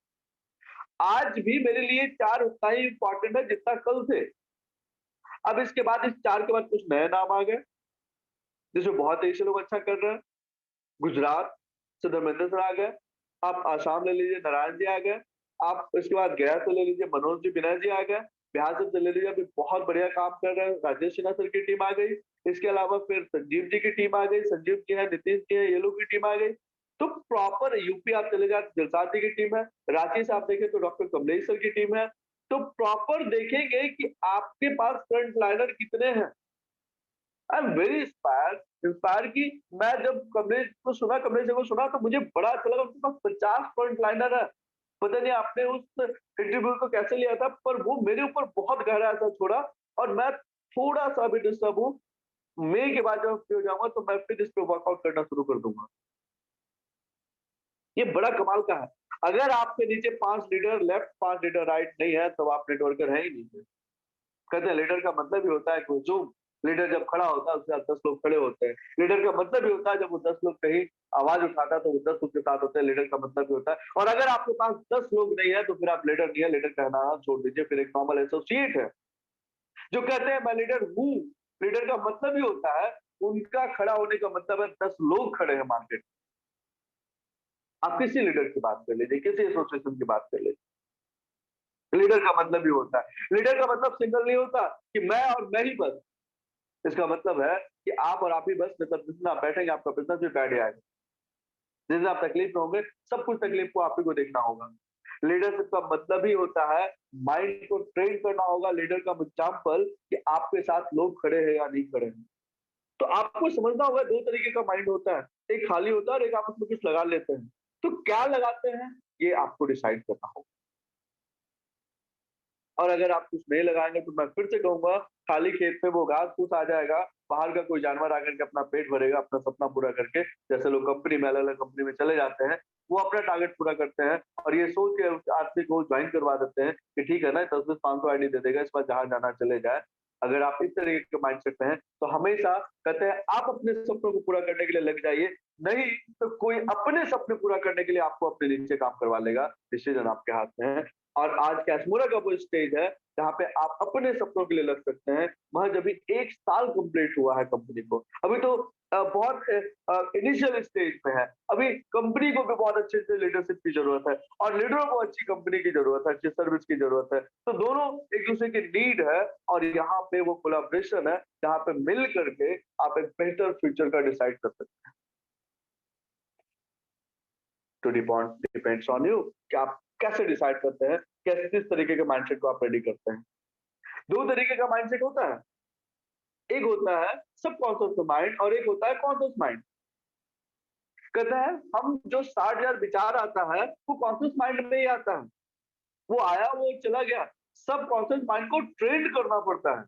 आज भी मेरे लिए 4 उतना ही इम्पोर्टेंट है जितना कल थे। अब इसके बाद इस 4 के बाद कुछ नए नाम आ गए, जिसमें बहुत तेजी से लोग अच्छा कर रहे हैं। गुजरात से धर्मेंद्र सर आ गए, आप आसाम ले लीजिए, नारायण जी आ गए, आप इसके बाद गया से ले लीजिए, मनोज जी बिना जी आ गए, बिहार से ले लीजिए, अभी बहुत बढ़िया काम कर रहे हैं, राजेश सिन्हा सर की टीम आ गई। इसके अलावा फिर संजीव जी की टीम आ गई, संजीव जी है, नीतीश जी है, ये लोग की टीम आ गई। तो प्रॉपर यूपी आप चले जाए, दिलसाद जी की टीम है, रांची से आप देखें तो डॉक्टर कमलेश सर की टीम है। तो प्रॉपर देखेंगे कि आपके पास फ्रंट लाइनर कितने हैं। आई एम वेरी इंस्पायर कि मैं जब कमलेश जी को सुना तो मुझे बड़ा अच्छा लगा, उनके पास 50 फ्रंट लाइनर है। पता नहीं आपने उस इंटरव्यू को कैसे लिया था, पर वो मेरे ऊपर बहुत गहरा असर छोड़ा, और मैं थोड़ा सा भी डिस्टर्ब हूँ। मई के बाद जब फ्री हो जाऊंगा तो मैं फिर इस पे वर्कआउट करना शुरू कर दूंगा। ये बड़ा कमाल का है। अगर आपके नीचे 5 लीडर लेफ्ट 5 लीडर राइट नहीं है तो आप नेटवर्कर है ही नहीं। कहते हैं लीडर का मतलब ही होता है कि हुजूम, लीडर जब खड़ा होता है उसके साथ 10 लोग खड़े होते हैं। लीडर का मतलब ही होता है जब वो 10 लोग कहीं आवाज उठाता है तो वो 10 लोग के साथ होते हैं, लीडर का मतलब ही होता है। और अगर आपके पास 10 लोग नहीं है तो फिर आप लीडर नहीं है, लीडर कहना छोड़ दीजिए, फिर एक नॉर्मल एसोसिएट है जो कहते हैं मैं लीडर हूँ। लीडर का मतलब ही होता है, उनका खड़ा होने का मतलब है 10 लोग खड़े हैं मार्केट। आप किसी लीडर की बात कर लीजिए, किसी एसोसिएशन की बात कर लीजिए, लीडर का मतलब ही होता है। लीडर का मतलब सिंगल नहीं होता कि मैं और मैं ही बस। इसका मतलब है कि आप और आप ही बस, मतलब जितना आप बैठेंगे आपका बिजनेस भी बैठ जाएगा। जिस दिन आप तकलीफ में होंगे सब कुछ तकलीफ को आप ही को देखना होगा। लीडरशिप का मतलब ही होता है माइंड को ट्रेन करना होगा। लीडर का एग्जाम्पल कि आपके साथ लोग खड़े हैं या नहीं खड़े हैं। तो आपको समझना होगा 2 तरीके का माइंड होता है, एक खाली होता है और एक आप उसमें कुछ लगा लेते हैं। तो क्या लगाते हैं ये आपको डिसाइड करना होगा। और अगर आप कुछ नहीं लगाएंगे तो मैं फिर से कहूंगा, खाली खेत में वो घास फूस आ जाएगा, बाहर का कोई जानवर आकर के अपना पेट भरेगा अपना सपना पूरा करके। जैसे लोग कंपनी में अलग अलग कंपनी में चले जाते हैं, वो अपना टारगेट पूरा करते हैं और ये सोच के उस आदमी को ज्वाइन करवा देते हैं कि ठीक है ना, 10-10 500 आईडी दे देगा, इस बार जहां जाना चले जाए। अगर आप इस तरीके के माइंडसेट में हैं तो हमेशा कहते हैं आप अपने सपनों को पूरा करने के लिए लग जाइए, नहीं तो कोई अपने सपने पूरा करने के लिए आपको अपने नीचे काम करवा लेगा। डिसीजन आपके हाथ में है। और आज कैशमोरा का वो स्टेज है जहाँ पे आप अपने सपनों के लिए लग सकते हैं। वहां जब भी 1 साल कंप्लीट हुआ है कंपनी को, अभी तो बहुत इनिशियल स्टेज पे है। अभी कंपनी को भी बहुत अच्छे से लीडरशिप की जरूरत है और लीडरों को अच्छी कंपनी की जरूरत है, अच्छी सर्विस की जरूरत है। तो दोनों एक दूसरे की नीड है और यहाँ पे वो कोलैबोरेशन है जहाँ पे मिल करके आप एक बेहतर फ्यूचर का डिसाइड कर सकते हैं। टू डिपेंड्स ऑन यू कि आप कैसे डिसाइड करते हैं, कैसे किस तरीके के माइंडसेट को आप रेडी करते हैं। दो तरीके का माइंडसेट होता है, एक होता है सबकॉन्शियस माइंड और एक होता है कॉन्शियस माइंड। कहता है हम जो 60,000 विचार आता है वो कॉन्शियस माइंड में ही आता है, वो आया वो चला गया। सब कॉन्शियस माइंड को ट्रेन करना पड़ता है,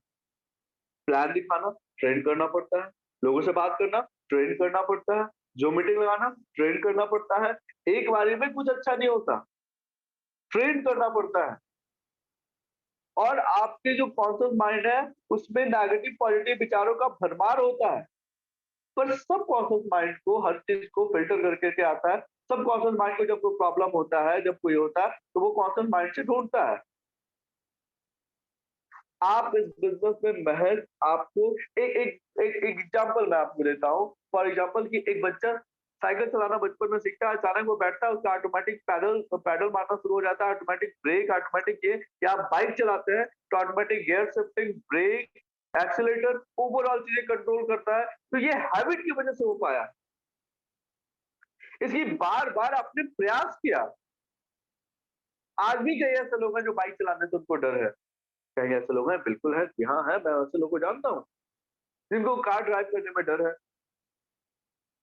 प्लान दिखाना ट्रेन करना पड़ता है, लोगों से बात करना ट्रेन करना पड़ता है, जो मीटिंग लगाना ट्रेन करना पड़ता है। एक बारी में कुछ अच्छा नहीं होता, ट्रेन करना पड़ता है। और आपके जो कॉन्शियस माइंड है उसमें नेगेटिव पॉजिटिव विचारों का भरमार होता है, पर सब कॉन्शियस माइंड को हर चीज को फिल्टर करके के आता है। सब कॉन्शियस माइंड को जब कोई प्रॉब्लम होता है, जब कोई होता है तो वो कॉन्शियस माइंड से ढूंढता है। आप इस बिजनेस में महज आपको एक एक एक एग्जांपल मैं आपको देता हूँ। फॉर एग्जांपल कि एक बच्चा साइकिल चलाना बचपन में सीखता है, अचानक वो बैठता है, उसका ऑटोमेटिक पैडल पैडल मारना शुरू हो जाता है, ऑटोमेटिक ब्रेक, ऑटोमेटिक ये, या आप बाइक चलाते हैं तो automatic gear shifting, brake, accelerator, overall चीजें कंट्रोल करता है। तो ये हैबिट की वजह से हो पाया, इसकी बार बार आपने प्रयास किया। आज भी कई ऐसे लोग हैं जो बाइक चलाने से उनको डर है, कई ऐसे लोग हैं, बिल्कुल है, जी हाँ है, मैं ऐसे लोगों को जानता हूँ जिनको कार ड्राइव करने में डर है।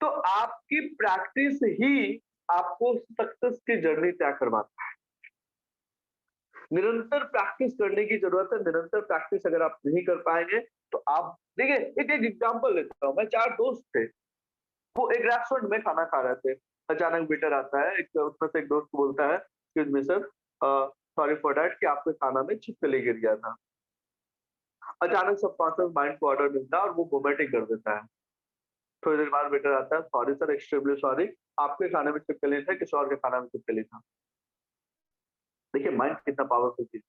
तो आपकी प्रैक्टिस ही आपको सक्सेस की जर्नी तय करवाता है। निरंतर प्रैक्टिस करने की जरूरत है। निरंतर प्रैक्टिस अगर आप नहीं कर पाएंगे तो आप देखिए, एक एक एग्जांपल लेता हूँ मैं। चार दोस्त थे, वो एक रेस्टोरेंट में खाना खा रहे थे। अचानक वेटर आता है, एक उसमें से एक दोस्त बोलता है, excuse me sir, sorry for that कि आपके खाना में छिपकली गिर गया था। अचानक सबकॉन्शियस माइंड को ऑर्डर मिलता है और वो वोमिटिंग कर देता है। थोड़ी देर बाद वेटर आता है, सॉरी सर, एक्सट्रीमली सॉरी, आपके खाने में छिपकली था, किसी और के खाना में छिपकली था। देखिए माइंड कितना पावरफुल चीज।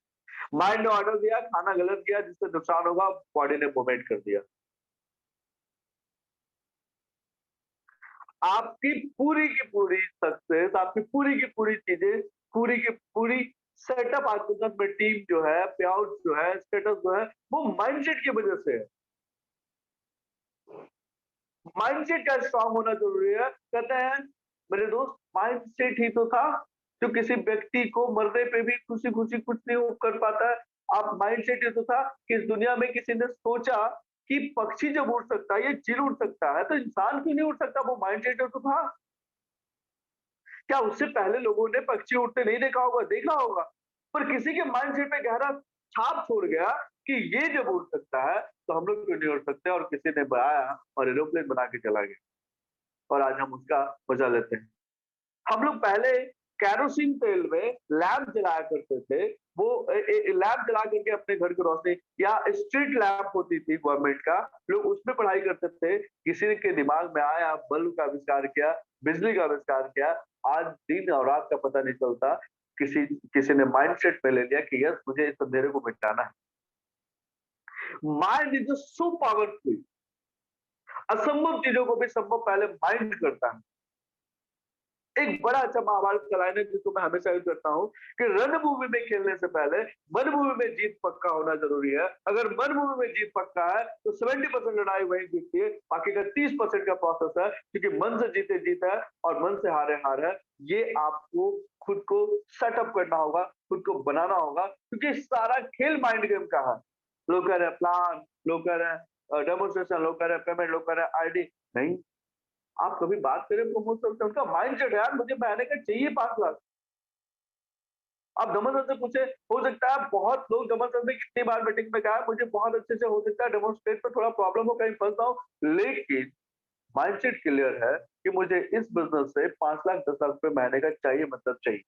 माइंड ने ऑर्डर दिया, खाना गलत गया, जिससे नुकसान होगा, बॉडी ने वोमिट कर दिया। आपकी पूरी की पूरी सक्सेस, आपकी पूरी की पूरी चीजें, पूरी की पूरी सेटअप आज बिजनेस में, टीम जो है, पे आउट जो है, स्टेटस जो है, वो माइंडसेट की वजह से है। माइंडसेट का स्ट्रांग होना जरूरी है। कहते हैं मेरे दोस्त, माइंडसेट ही तो था जो किसी व्यक्ति को मरने पे भी खुशी खुशी कुछ नहीं कर पाता है। आप माइंडसेट ही तो था कि इस दुनिया में किसी ने सोचा कि पक्षी जब उड़ सकता है, ये चिल उड़ सकता है, तो इंसान क्यों नहीं उड़ सकता? वो माइंडसेट ही तो था। क्या उससे पहले लोगों ने पक्षी उड़ते नहीं देखा होगा? देखा होगा, पर किसी के माइंडसेट पे गहरा छाप छोड़ गया कि ये जब उड़ सकता है तो हम लोग क्यों नहीं उड़ सकते, और किसी ने बनाया और एरोप्लेन बना के चला गया और आज हम उसका मजा लेते हैं। हम लोग पहले केरोसिन तेल में लैंप जलाया करते थे, वो लैंप जला करके अपने घर की रोशनी, या स्ट्रीट लैंप होती थी गवर्नमेंट का, लोग उसमें पढ़ाई करते थे। किसी के दिमाग में आया, बल्ब का आविष्कार किया, बिजली का आविष्कार किया, आज दिन और रात का पता नहीं चलता। किसी किसी ने माइंडसेट में ले लिया कि यस, मुझे इस अंधेरे को मिटाना है। Mind is so powerful. असंभव चीजों को भी संभव पहले माइंड करता है। एक बड़ा अच्छा महाभारत का लाइन है जिसको मैं हमेशा यूज करता हूँ कि रणभूमि में खेलने से पहले मनभूमि में जीत पक्का होना जरूरी है। अगर मनभूमि में जीत पक्का है तो 70% लड़ाई वहीं जीतती है, बाकी का 30% का प्रोसेस है, क्योंकि मन से जीते जीत है और मन से हारे हार है। ये आपको खुद को सेटअप करना होगा, खुद को बनाना होगा, क्योंकि सारा खेल माइंड गेम का है। लोग कह रहे हैं प्लान, लोग कह रहे हैं डेमोन्स्ट्रेशन, लोग कह रहे हैं पेमेंट, लोग कह रहे हैं आईडी। नहीं, आप कभी बात करें प्रमोशन से, उनका माइंडसेट है यार, मुझे महीने का चाहिए 5 लाख। आप दमन सर से पूछे, हो सकता है बहुत लोग दमन सर से कितनी बार मीटिंग में कहा मुझे बहुत अच्छे से हो सकता है डेमोन्स्ट्रेट पे थोड़ा प्रॉब्लम हो, कहीं फंस जाऊं, लेकिन माइंडसेट क्लियर है कि मुझे इस बिजनेस से 5 लाख 10 लाख रुपए महीने का चाहिए, मतलब चाहिए।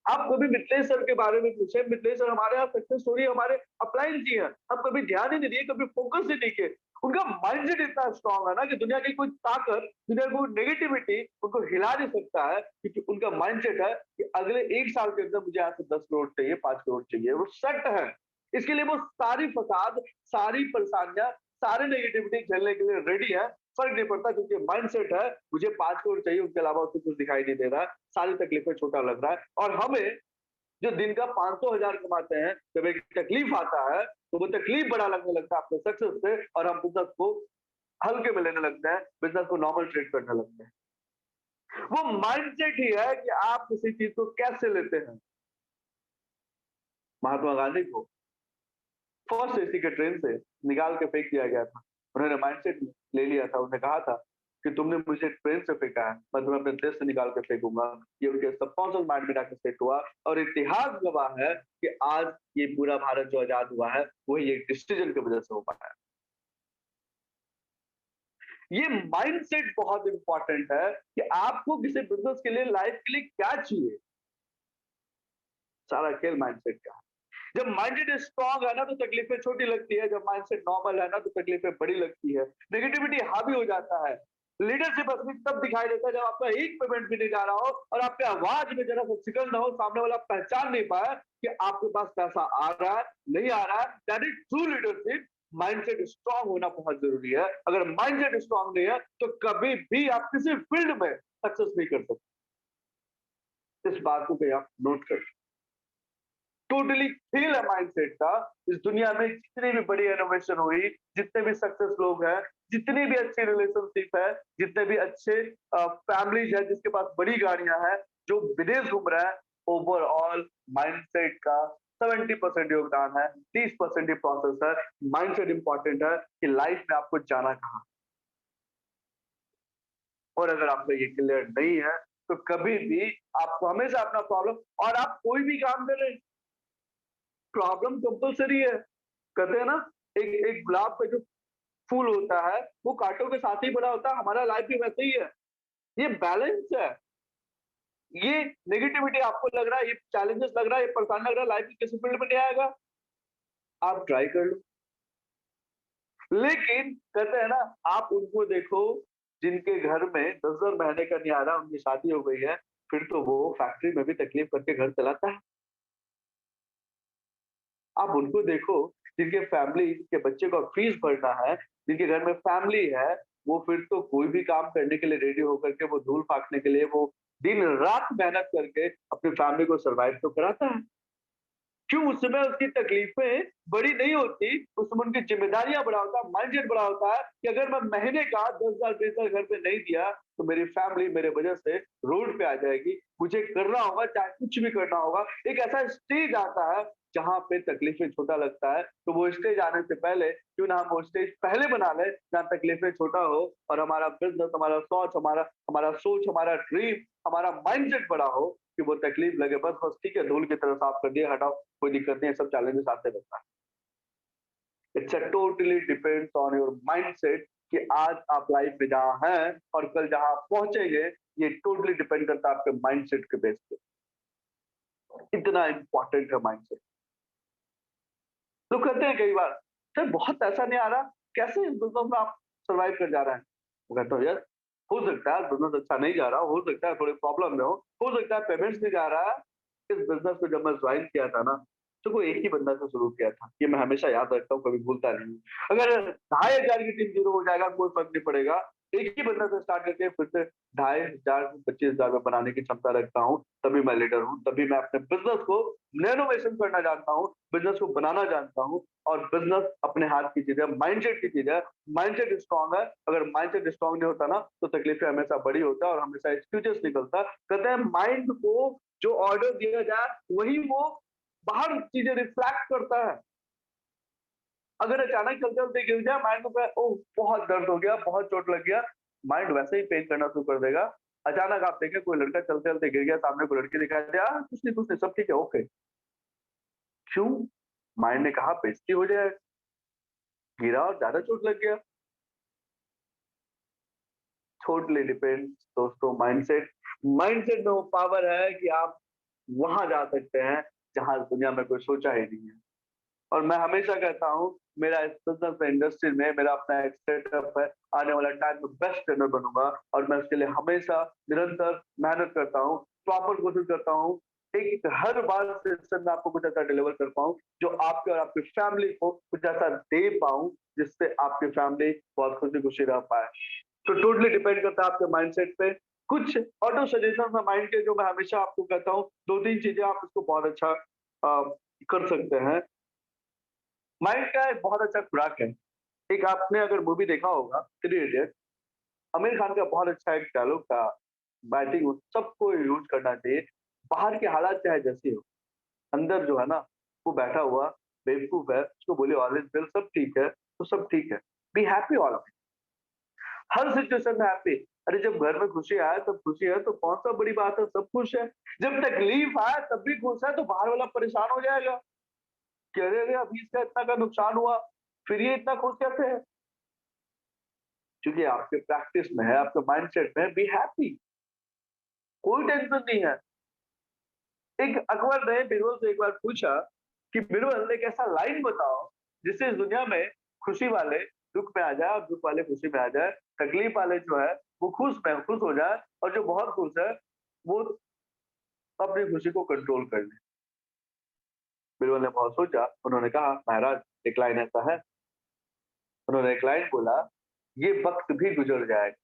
आप कभी मिथिलेश सर के बारे में पूछे, मिथिलेश सर हमारे यहाँ सक्सेस स्टोरी हमारे अपलाइन की है, हम कभी ध्यान ही नहीं दिए, कभी फोकस ही नहीं किए। उनका माइंडसेट इतना स्ट्रांग है ना कि दुनिया की कोई ताकत, दुनिया की कोई नेगेटिविटी उनको हिला नहीं सकता है, क्योंकि उनका माइंडसेट है कि अगले 1 साल के अंदर मुझे यहाँ से 10 करोड़ चाहिए, 5 करोड़ चाहिए, वो सेट है। इसके लिए वो सारी फसाद, सारी परेशानियां, सारे नेगेटिविटी झेलने के लिए रेडी है, फर्क नहीं पड़ता क्योंकि माइंडसेट है, मुझे 5 करोड़ चाहिए, उसके अलावा उसको कुछ दिखाई नहीं दे रहा है, सारी तकलीफें छोटा लग रहा है। और हमें जो दिन का 500,000 कमाते हैं, जब एक तकलीफ आता है, तो वो तकलीफ बड़ा लगने लगता है अपने सक्सेस से, और हम बिज़नेस को हल्के में लेने लगते हैं, बिज़नेस को नॉर्मल ट्रीट करने लगते हैं। वो माइंडसेट ही है कि आप किसी चीज़ को कैसे लेते हैं। महात्मा गांधी को फर्स्ट एसी के ट्रेन से निकाल के फेंक दिया गया था। उन्होंने माइंडसेट ले लिया था, उन्होंने कहा था कि तुमने मुझे ट्रेन से फेंका है, मैं तुम्हें अपने देश से निकाल के फेंकूंगा। ये उनके सबकॉन्शियस माइंड में जाकर सेट हुआ, और इतिहास गवाह है कि आज ये पूरा भारत जो आजाद हुआ है, वही एक डिसीजन की वजह से हो पाया है। ये माइंडसेट बहुत इंपॉर्टेंट है कि आपको किसी बिजनेस के लिए, लाइफ के लिए क्या चाहिए। सारा खेल माइंडसेट का है। जब माइंडसेट स्ट्रांग है ना, तो तकलीफें छोटी लगती है, जब माइंडसेट नॉर्मल है ना, तो तकलीफें बड़ी लगती है। नेगेटिविटी हावी हो जाता है। लीडरशिप असली तब दिखाई देता है जब आपका एक पेमेंट भी नहीं जा रहा हो, और आपके आवाज में जरा सा सिकन ना हो, सामने वाला पहचान नहीं पाया कि आपके पास पैसा आ रहा है, नहीं आ रहा है। That is true leadership. Mindset strong होना बहुत जरूरी है। अगर माइंडसेट स्ट्रांग नहीं है, तो कभी भी आप किसी फील्ड में सक्सेस नहीं कर सकते। इस बात को कहीं आप नोट कर, टोटली खेल है माइंडसेट का। इस दुनिया में जितनी भी बड़ी इनोवेशन हुई, जितने भी सक्सेस लोग हैं, जितनी भी अच्छी रिलेशनशिप है, जितने भी अच्छे फैमिलीज है जिसके पास बड़ी गाड़ियां हैं, जो विदेश घूम रहा है, ओवरऑल माइंडसेट का 70% योगदान है, 30% ही प्रोसेस है। माइंडसेट इंपॉर्टेंट है कि लाइफ में आपको जाना कहाँ, और अगर आपको ये क्लियर नहीं है, तो कभी भी आपको हमेशा अपना प्रॉब्लम, और आप कोई भी काम कर रहे हैं, प्रॉब्लम कंपलसरी है। कहते हैं ना, एक एक गुलाब का जो फूल होता है, वो कांटों के साथ ही बड़ा होता है, हमारा लाइफ भी वैसे ही है। ये बैलेंस है। ये नेगेटिविटी आपको लग रहा है, ये चैलेंजेस लग रहा है, ये परेशान लग रहा है, लाइफ में किसी फील्ड में नहीं आएगा, आप ट्राई कर लो। लेकिन कहते हैं ना, आप उनको देखो जिनके घर में 10-10 महीने का नहीं आ रहा, उनकी शादी हो गई है, फिर तो वो फैक्ट्री में भी तकलीफ करके घर चलाता है। आप उनको देखो जिनके फैमिली के बच्चे को फीस भरना है, जिनके घर में फैमिली है, वो फिर तो कोई भी काम करने के लिए रेडी होकर के, वो धूल फाकने के लिए, वो दिन रात मेहनत करके अपनी फैमिली को सरवाइव तो कराता है। क्यों? उस समय उसकी तकलीफें बड़ी नहीं होती, उस समय उनकी ज़िम्मेदारियाँ बड़ा होता है, माइंडसेट बड़ा होता है कि अगर मैं महीने का 10,000 20,000 घर पे नहीं दिया, तो मेरी फैमिली मेरे वजह से रोड पे आ जाएगी। मुझे करना होगा, चाहे कुछ भी करना होगा। एक ऐसा स्टेज आता है, जहाँ पे तकलीफें छोटा लगता है, तो वो स्टेज आने से पहले क्यों ना हम वो स्टेज पहले बना लें, जहाँ तकलीफें छोटा हो, और हमारा बिज़नेस, हमारा सोच, हमारा हमारा सोच, हमारा ड्रीम, हमारा माइंडसेट बड़ा हो कि वो तकलीफ लगे, बस बस ठीक है, धूल की तरह साफ कर दिया, हटाओ, कोई दिक्कत नहीं है, सब चैलेंजेस आते रहता है। It's a totally depends on your mindset कि आज आप लाइफ में जहाँ हैं और कल जहाँ आप पहुंचेंगे, ये टोटली डिपेंड करता है आपके माइंडसेट के बेस पे। इतना इंपॉर्टेंट है माइंडसेट। लोग कहते हैं कई बार, सर बहुत पैसा नहीं आ रहा, कैसे इस बिजनेस में आप सर्वाइव कर जा रहे हैं? मैं कहता हूँ, यार हो सकता है बिजनेस अच्छा नहीं जा रहा हो सकता है थोड़ी प्रॉब्लम में हो सकता है पेमेंट्स नहीं जा रहा है। इस बिजनेस को जब मैं ज्वाइन किया था ना, तो वो एक ही बंदा से शुरू किया था, ये मैं हमेशा याद रखता हूँ, कभी भूलता नहीं हूँ। अगर 2,500 की टीम जीरो हो जाएगा, कोई फर्क नहीं पड़ेगा। एक ही बंदा से स्टार्ट करके फिर से 2,500 से 25,000 में बनाने की क्षमता रखता हूँ, तभी मैं लीडर हूँ, तभी मैं अपने बिजनेस को रेनोवेशन करना जानता हूँ, बिजनेस को बनाना जानता हूँ। और बिजनेस अपने हाथ की चीज है, माइंडसेट की चीज है। माइंडसेट स्ट्रांग है, अगर माइंडसेट स्ट्रांग नहीं होता ना, तो तकलीफें हमेशा बड़ी होता है और हमेशा एक्सक्यूजेस निकलता है। कहते हैं माइंड को जो ऑर्डर दिया जाए, वही वो बाहर चीजें रिफ्लेक्ट करता है। अगर अचानक चलते चलते गिर जाए, माइंड को कहे, ओह बहुत दर्द हो गया, बहुत चोट लग गया, माइंड वैसे ही पेन करना शुरू कर देगा। अचानक आप देखें कोई लड़का चलते चलते गिर गया, सामने कोई लड़की दिखाई दे, कुछ नहीं सब ठीक है, ओके। क्यों? माइंड ने कहा बेइज्जती हो जाए, गिरा और ज्यादा चोट लग गया। टोटली डिपेंड दोस्तों, माइंडसेट। माइंडसेट में वो पावर है कि आप वहां जा सकते हैं जहां दुनिया में कोई सोचा ही नहीं है। और मैं हमेशा कहता हूँ, मेरा इस बिजनेस में, इंडस्ट्री में मेरा अपना एक सेटअप है, आने वाला टाइम में बेस्ट ट्रेनर बनूंगा, और मैं उसके लिए हमेशा निरंतर मेहनत करता हूँ, प्रॉपर कोशिश करता हूँ एक हर बार सेशन में आपको कुछ ऐसा डिलीवर कर पाऊँ, जो आपके और आपकी फैमिली को कुछ ऐसा दे पाऊँ, जिससे आपकी फैमिली बहुत खुशी-खुशी रह पाए। तो टोटली डिपेंड करता है आपके माइंडसेट पे। कुछ ऑटो सजेशंस है माइंड के, जो मैं हमेशा आपको कहता हूँ, 2-3 चीज़ें आप इसको बहुत अच्छा कर सकते हैं। माइंड का एक बहुत अच्छा खुराक है। एक आपने अगर मूवी देखा होगा, थ्री इडियट, आमिर खान का बहुत अच्छा एक डायलॉग था, आई थिंक सबको यूज़ करना चाहिए। बाहर के हालात चाहे जैसे हो, अंदर जो है ना, वो बैठा हुआ बेवकूफ है, उसको बोलिए ऑल इज़ वेल, सब ठीक है, तो सब ठीक है। Be happy always, her situation में हैप्पी। अरे जब घर में खुशी आए तब खुशी है, तो कौन-सा बड़ी बात है, सब खुश है। जब तकलीफ आए तब भी खुश है, तो बाहर वाला परेशान हो जाएगा कि अरे, अरे अभी इसका इतना का नुकसान हुआ, फिर ये इतना खुश कैसे है? क्योंकि आपके प्रैक्टिस में है, आपके माइंडसेट में है, बी हैप्पी, कोई टेंशन नहीं है। एक अकबर ने बीरबल से एक बार पूछा कि बीरबल एक ऐसा लाइन बताओ जिससे इस दुनिया में खुशी वाले दुख में आ जाए और दुख वाले खुशी में आ जाए, तकलीफ वाले जो है वो खुश हो जाए, और जो बहुत खुश है वो अपनी खुशी को कंट्रोल कर ले। बीरबल ने बहुत सोचा, उन्होंने कहा महाराज एक लाइन ऐसा है, उन्होंने एक लाइन बोला, ये वक्त भी गुजर जाएगा।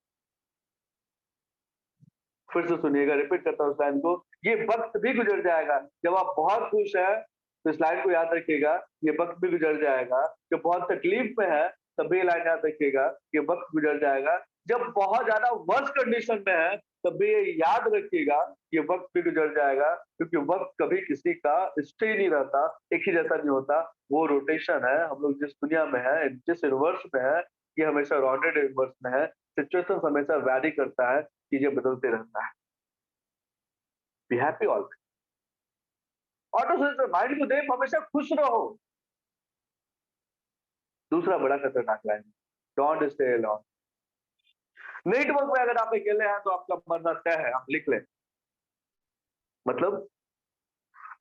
फिर से सुनिएगा, रिपीट करता हूँ उस लाइन को, ये वक्त भी गुजर जाएगा। जब आप बहुत खुश हैं, तो इस लाइन को याद रखिएगा, ये वक्त भी गुजर जाएगा। जब बहुत तकलीफ में है, तब भी ये लाइन याद रखिएगा, ये वक्त गुजर जाएगा। जब बहुत ज़्यादा वर्स्ट कंडीशन में है, तब भी ये याद रखिएगा, ये वक्त भी गुजर जाएगा, क्योंकि वक्त कभी किसी का स्टे नहीं रहता, एक ही जैसा नहीं होता। वो रोटेशन है, हम लोग जिस दुनिया में हैं, जिस यूनिवर्स में हैं, ये हमेशा राउंडेड यूनिवर्स में है। सिचुएशंस हमेशा वैरी करता है, चीज़ें बदलते रहता है। Be happy always. Auto suggestion mind को दें, हमेशा खुश रहो। दूसरा बड़ा खतरनाक line, don't stay alone. Network में अगर आप अकेले हैं तो आपका मरना तय है, आप लिख लें। मतलब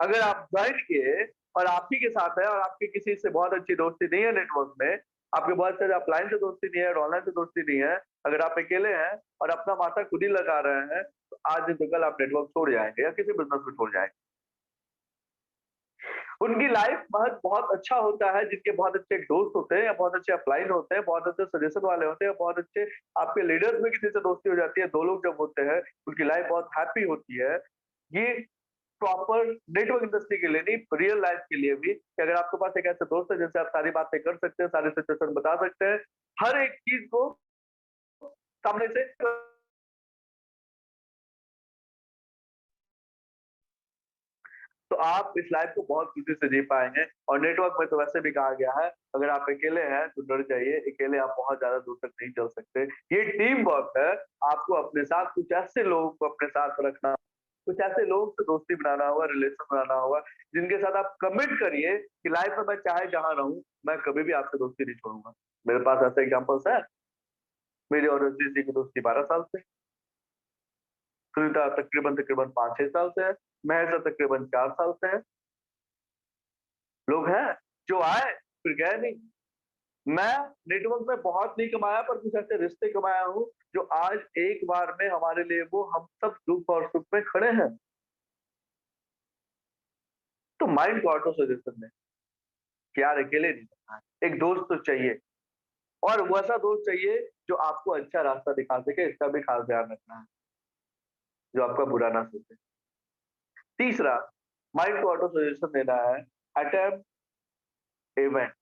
अगर आप ज्वाइन किए और आप ही के साथ है और आपकी किसी से बहुत अच्छी दोस्ती नहीं है नेटवर्क में, आपके बहुत सारे ऑफलाइन से दोस्ती नहीं है और ऑनलाइन से दोस्ती नहीं है, अगर आप अकेले हैं और अपना माथा खुद ही लगा रहे हैं, तो आज नहीं तो कल आप नेटवर्क छोड़ जाएँगे या किसी बिज़नेस में छोड़ जाएँगे। उनकी लाइफ बहुत बहुत अच्छा होता है, जिनके बहुत अच्छे दोस्त होते हैं या बहुत अच्छे अपलाइन होते हैं, बहुत अच्छे सजेशन वाले होते हैं, बहुत अच्छे आपके लीडर्स में किसी से दोस्ती हो जाती है, 2 लोग जब होते हैं, उनकी लाइफ बहुत हैप्पी होती है। ये प्रॉपर नेटवर्क इंडस्ट्री के लिए नहीं, रियल लाइफ के लिए भी, कि अगर आपके पास एक ऐसे दोस्त है जिनसे आप सारी बातें कर सकते हैं, सारी सिचुएशन बता सकते हैं, हर एक चीज़ को सामने से तो आप इस लाइफ को बहुत खुशी से जी पाएँगे। और नेटवर्क में तो वैसे भी कहा गया है, अगर आप अकेले हैं तो डर जाइए, अकेले आप बहुत ज़्यादा दूर तक नहीं चल सकते। ये टीम वर्क है, आपको अपने साथ कुछ ऐसे लोगों को अपने साथ रखना, कुछ ऐसे लोगों से दोस्ती बनाना होगा, रिलेशन बनाना होगा, जिनके साथ आप कमिट करिए कि लाइफ में मैं चाहे जहाँ रहूँ, मैं कभी भी आपसे दोस्ती नहीं छोड़ूँगा। मेरे पास ऐसे एग्ज़ाम्पल्स हैं, मेरी और रजनीश जी की दोस्ती 12 साल से, सुनीता तकरीबन 5-6 साल से है, महेश तकरीबन 4 साल से है। लोग हैं जो आए फिर गए नहीं। मैं नेटवर्क में बहुत नहीं कमाया, पर कुछ ऐसे रिश्ते कमाया हूँ जो आज एक बार में हमारे लिए वो हम सब दुख और सुख में खड़े हैं। तो माइंड को ऑटो सजेशन दें कि यार अकेले नहीं रहना है, एक दोस्त तो चाहिए, और वैसा दोस्त चाहिए जो आपको अच्छा रास्ता दिखा सके, इसका भी खास ध्यान रखना है, जो आपका बुरा ना सोचे। तीसरा, माइंड को ऑटो सजेशन देना है, अटेम्प्ट इवेंट,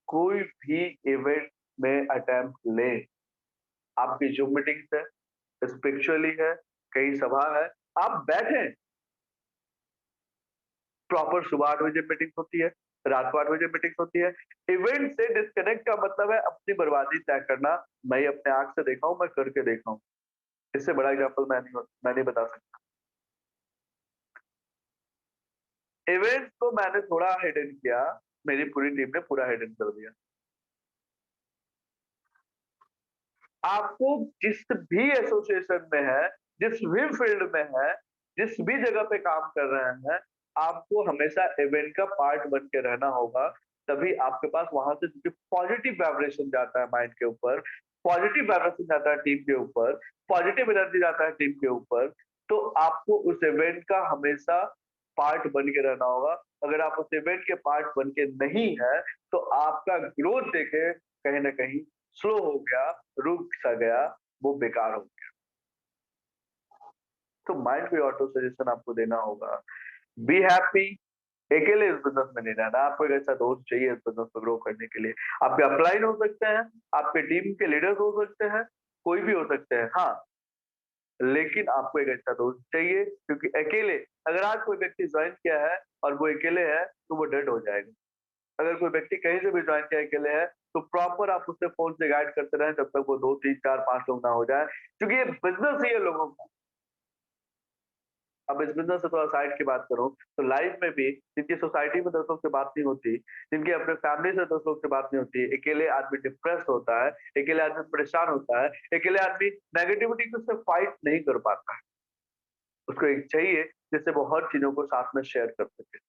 कोई भी इवेंट में अटेम्प्ट लें। आपकी जो मीटिंग्स है, स्पिरिचुअली है, कहीं सभा है, आप बैठें। प्रॉपर सुबह 8 बजे मीटिंग होती है, रात को 8 बजे मीटिंग होती है। इवेंट से डिस्कनेक्ट का मतलब है अपनी बर्बादी तय करना। मैं ये अपने आँख से देखा हूँ, मैं करके देखा हूँ। इससे बड़ा एग्ज़ाम्पल मैं नहीं बता सकता। इवेंट्स को मैंने थोड़ा हिडन किया, मेरी पूरी टीम ने पूरा हिडन कर दिया। आपको जिस भी एसोसिएशन में है, जिस भी फील्ड में है, जिस भी जगह पे काम कर रहे हैं, आपको हमेशा इवेंट का पार्ट बन के रहना होगा। तभी आपके पास वहाँ से क्योंकि पॉजिटिव वाइब्रेशन जाता है माइंड के ऊपर, पॉजिटिव वाइब्रेशन जाता है टीम के ऊपर, पॉजिटिव एनर्जी जाता है टीम के ऊपर। तो आपको उस इवेंट का हमेशा पार्ट बन के रहना होगा। अगर आप उस इवेंट के पार्ट बन के नहीं है, तो आपका ग्रोथ देखे कहीं न कहीं स्लो हो गया, रुक सा गया, वो बेकार हो गया। तो माइंड पे ऑटो सजेशन आपको देना होगा, बी हैप्पी, अकेले इस बिज़नेस में नहीं रहना, आपको एक अच्छा दोस्त चाहिए इस बिज़नेस को ग्रो करने के लिए। आपके अपलाइन हो सकते हैं, आपके टीम के लीडर्स हो सकते हैं, कोई भी हो सकते हैं। हाँ, लेकिन आपको एक अच्छा दोस्त चाहिए क्योंकि अकेले अगर आज कोई व्यक्ति जॉइन किया है और वो अकेले है, तो वो डेड हो जाएगा। अगर कोई व्यक्ति कहीं से भी जॉइन किया अकेले है, तो प्रॉपर आप उससे फ़ोन से गाइड करते रहें जब तक वो 2, 3, 4, 5 लोग ना हो जाए। क्योंकि ये बिज़नेस ही है लोगों का। अब इस बिज़नेस से थोड़ा साइड की बात करूँ, तो लाइफ में भी जिनकी सोसाइटी में 10 लोग से बात नहीं होती, जिनकी अपने फैमिली से 10 लोग से बात नहीं होती, अकेले आदमी डिप्रेस्ड होता है, अकेले आदमी परेशान होता है, अकेले आदमी नेगेटिविटी से फाइट नहीं कर पाता है। उसको एक चाहिए जिससे वो हर चीज़ों को साथ में शेयर कर सके।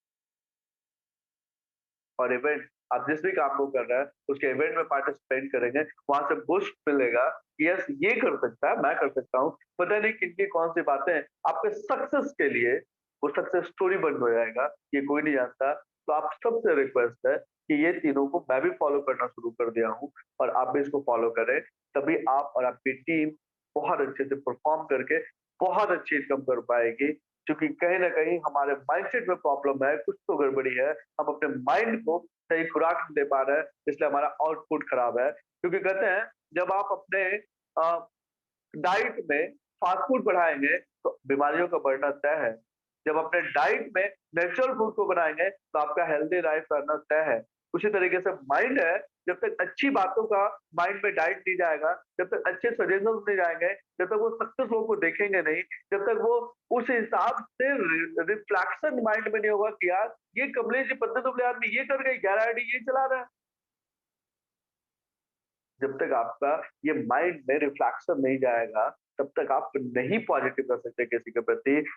और इवेंट आप जिस भी काम को कर रहे हैं, उसके इवेंट में पार्टिसिपेट करेंगे, वहाँ से बूस्ट मिलेगा कि यस ये कर सकता है, मैं कर सकता हूँ। पता नहीं किनकी कौन-सी बातें आपके सक्सेस के लिए वो सक्सेस स्टोरी बन हो जाएगा, ये कोई नहीं जानता। तो आप सबसे रिक्वेस्ट है कि ये तीनों को मैं भी फॉलो करना शुरू कर दिया हूँ और आप भी इसको फॉलो करें, तभी आप और आपकी टीम बहुत अच्छे से परफॉर्म करके बहुत अच्छी इनकम कर पाएगी। क्योंकि कहीं न कहीं हमारे माइंडसेट में प्रॉब्लम है, कुछ तो गड़बड़ी है। हम अपने माइंड को सही खुराक नहीं दे पा रहे हैं, इसलिए हमारा आउटपुट खराब है। क्योंकि कहते हैं जब आप अपने अ, डाइट में फास्ट फूड बढ़ाएँगे, तो बीमारियों का बढ़ना तय है। जब अपने डाइट में नेचुरल फूड को बनाएँगे, तो आपका हेल्दी लाइफ रहना तय है। उसी तरीके से माइंड है, जब तक अच्छी बातों का माइंड में डाइट नहीं जाएगा, जब तक अच्छे सजेशंस नहीं जाएँगे, जब तक वो सक्सेस लोगों को देखेंगे नहीं, जब तक वो उस हिसाब से रिफ्लेक्शन माइंड में नहीं होगा कि यार, ये कमलेश जी पतले-दुबले आदमी ये कर गए, 11 आईडी ये चला रहा है। जब तक आपका ये माइंड में रिफ्लेक्शन नहीं जाएगा, तब तक आप नहीं पॉजिटिव कर सकते किसी के प्रति।